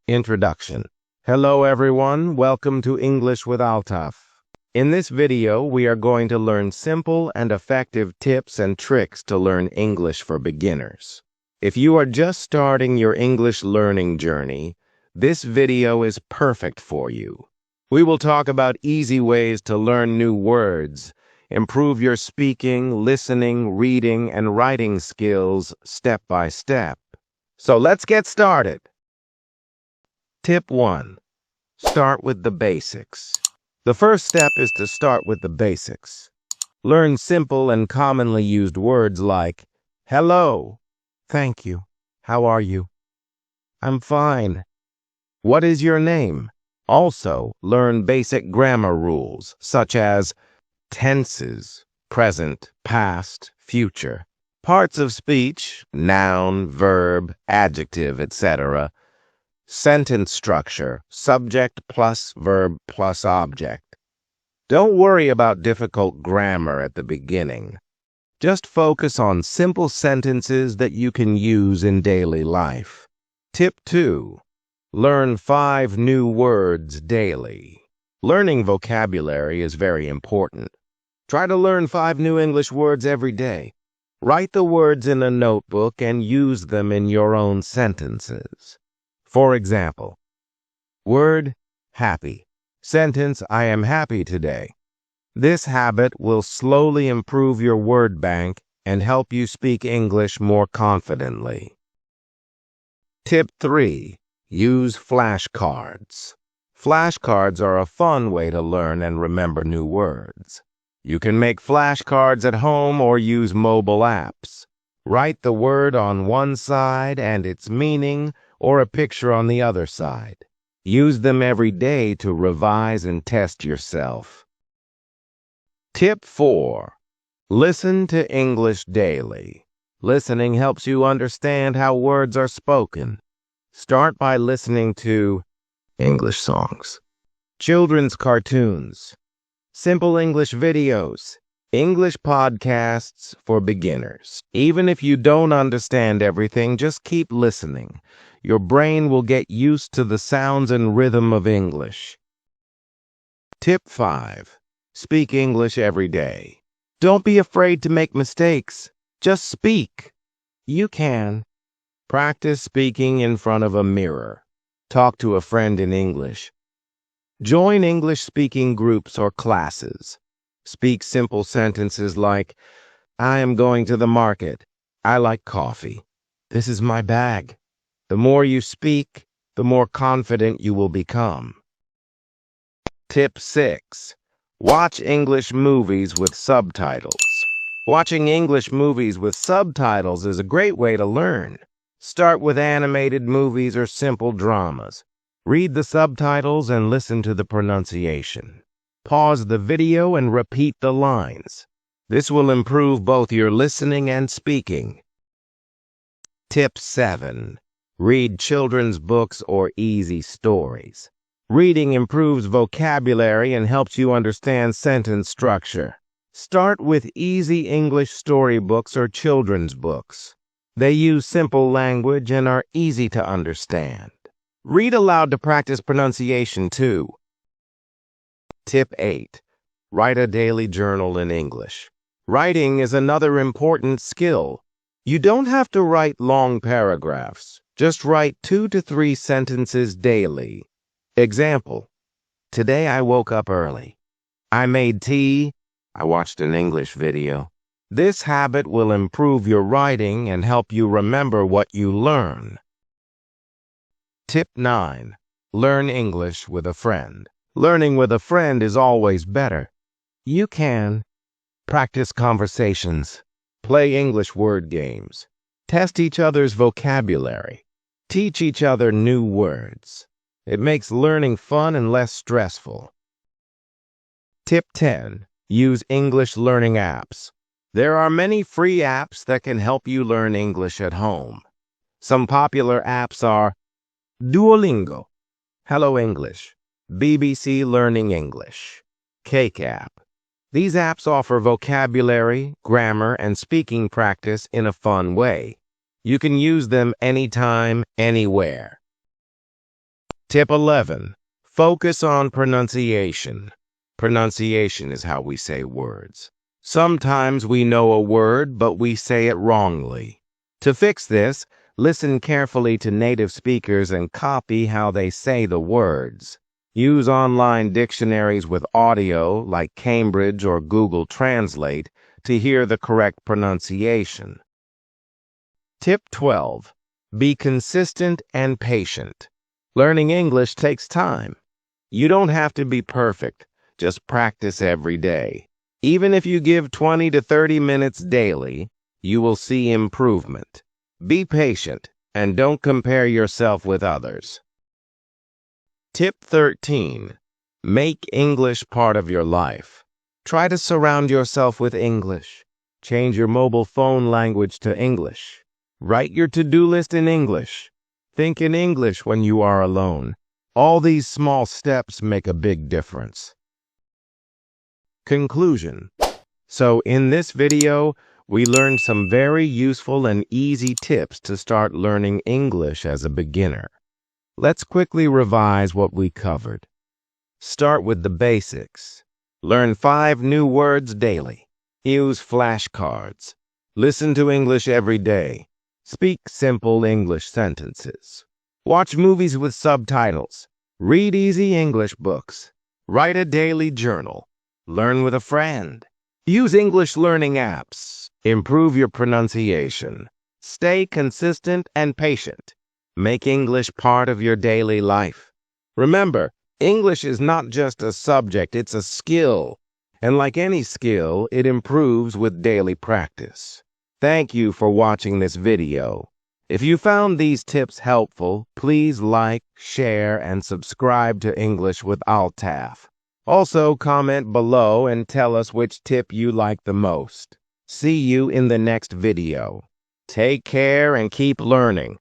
Introduction. Hello everyone, welcome to English with Altaf. In this video, we are going to learn simple and effective tips and tricks to learn English for beginners. If you are just starting your English learning journey, this video is perfect for you. We will talk about easy ways to learn new words, improve your speaking, listening, reading, and writing skills step by step. So let's get started. Tip 1. Start with the basics. The first step is to start with the basics. Learn simple and commonly used words like hello, thank you, how are you, I'm fine, what is your name? Also, learn basic grammar rules such as tenses, present, past, future, parts of speech, noun, verb, adjective, etc., sentence structure, subject plus verb plus object. Don't worry about difficult grammar at the beginning. Just focus on simple sentences that you can use in daily life. Tip 2. Learn 5 new words daily. Learning vocabulary is very important. Try to learn 5 new English words every day. Write the words in a notebook and use them in your own sentences. For example, word, happy. Sentence, I am happy today. This habit will slowly improve your word bank and help you speak English more confidently. Tip 3. Use flashcards. Flashcards are a fun way to learn and remember new words. You can make flashcards at home or use mobile apps. Write the word on one side and its meaning, or a picture on the other side. Use them every day to revise and test yourself. Tip 4. Listen to English daily. Listening helps you understand how words are spoken. Start by listening to English songs, children's cartoons, simple English videos, English podcasts for beginners. Even if you don't understand everything, just keep listening. Your brain will get used to the sounds and rhythm of English. Tip 5. Speak English every day. Don't be afraid to make mistakes. Just speak. You can. Practice speaking in front of a mirror. Talk to a friend in English. Join English-speaking groups or classes. Speak simple sentences like, I am going to the market. I like coffee. This is my bag. The more you speak, the more confident you will become. Tip 6. Watch English movies with subtitles. Watching English movies with subtitles is a great way to learn. Start with animated movies or simple dramas. Read the subtitles and listen to the pronunciation. Pause the video and repeat the lines. This will improve both your listening and speaking. Tip 7. Read children's books or easy stories. Reading improves vocabulary and helps you understand sentence structure. Start with easy English storybooks or children's books. They use simple language and are easy to understand. Read aloud to practice pronunciation too. Tip 8. Write a daily journal in English. Writing is another important skill. You don't have to write long paragraphs. Just write 2 to 3 sentences daily. Example, today I woke up early. I made tea. I watched an English video. This habit will improve your writing and help you remember what you learn. Tip 9. Learn English with a friend. Learning with a friend is always better. You can practice conversations, play English word games, test each other's vocabulary, teach each other new words. It makes learning fun and less stressful. Tip 10. Use English learning apps. There are many free apps that can help you learn English at home. Some popular apps are Duolingo, Hello English, BBC Learning English, Cake App. These apps offer vocabulary, grammar, and speaking practice in a fun way. You can use them anytime, anywhere. Tip 11. Focus on pronunciation. Pronunciation is how we say words. Sometimes we know a word, but we say it wrongly. To fix this, listen carefully to native speakers and copy how they say the words. Use online dictionaries with audio, like Cambridge or Google Translate, to hear the correct pronunciation. Tip 12. Be consistent and patient. Learning English takes time. You don't have to be perfect. Just practice every day. Even if you give 20 to 30 minutes daily, you will see improvement. Be patient and don't compare yourself with others. Tip 13. Make English part of your life. Try to surround yourself with English. Change your mobile phone language to English. Write your to-do list in English. Think in English when you are alone. All these small steps make a big difference. Conclusion. So in this video, we learned some very useful and easy tips to start learning English as a beginner. Let's quickly revise what we covered. Start with the basics. Learn 5 new words daily. Use flashcards. Listen to English every day. Speak simple English sentences. Watch movies with subtitles. Read easy English books. Write a daily journal. Learn with a friend. Use English learning apps. Improve your pronunciation. Stay consistent and patient. Make English part of your daily life. Remember, English is not just a subject, it's a skill. And like any skill, it improves with daily practice. Thank you for watching this video. If you found these tips helpful, please like, share, and subscribe to English with Altaf. Also, comment below and tell us which tip you like the most. See you in the next video. Take care and keep learning.